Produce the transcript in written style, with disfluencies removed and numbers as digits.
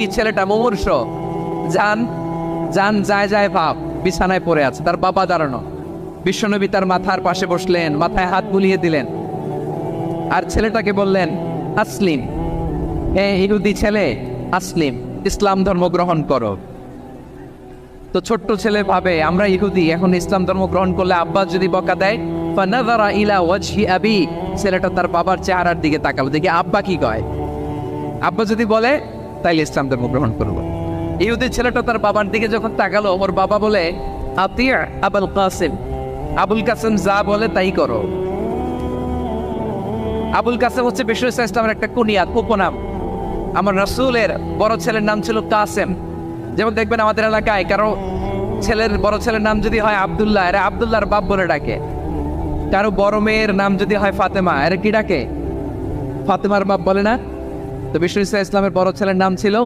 ছেলেটা মুমূর্ষ, যান যান যায় যায় ভাব, বিছানায় পড়ে আছে, তার বাবা দাঁড়ানো। বিশ্বনবী তার মাথার পাশে বসলেন, মাথায় হাত বুলিয়ে দিলেন, আর ছেলেটাকে বললেন, আসলিম, হে ইহুদি ছেলে, আসলিম, ইসলাম ধর্ম গ্রহণ করো। তো ছোট্ট ছেলে ভাবে আমরা ইহুদি, এখন ইসলাম ধর্ম গ্রহণ করলে আব্বা যদি বকা দেয়, ফানাযারা ইলা ওয়াজহি আবি, ছেলেটা তার বাবার চেহারার দিকে তাকালো, দেখি আব্বা কি কয়। আব্বা যদি বলে তাইলে ইসলাম ধর্ম গ্রহণ করবো। ইহুদি ছেলেটা তার বাবার দিকে যখন তাকালো, ওর বাবা বলে, আতিয়া আবুল কাসিম, আবুল কাসিম যা বলে তাই করো। আবুল কাসিম হচ্ছে বিশ্ব ইসলামের একটা কুনিয়াত, উপনাম। আমার রাসূলের বড় ছেলের নাম ছিল কাসেম। যেমন দেখবেন আমাদের এলাকায় কারো ছেলের বড় ছেলের নাম যদি হয় আব্দুল্লাহ, এরা আব্দুল্লাহর বাপ বলে ডাকে। কারো বড় মেয়ের নাম যদি হয় ফাতেমা, এরা কি ডাকে? ফাতেমার বাপ বলে না? তো বিশ্ব ইসলামের বড় ছেলের নাম ছিল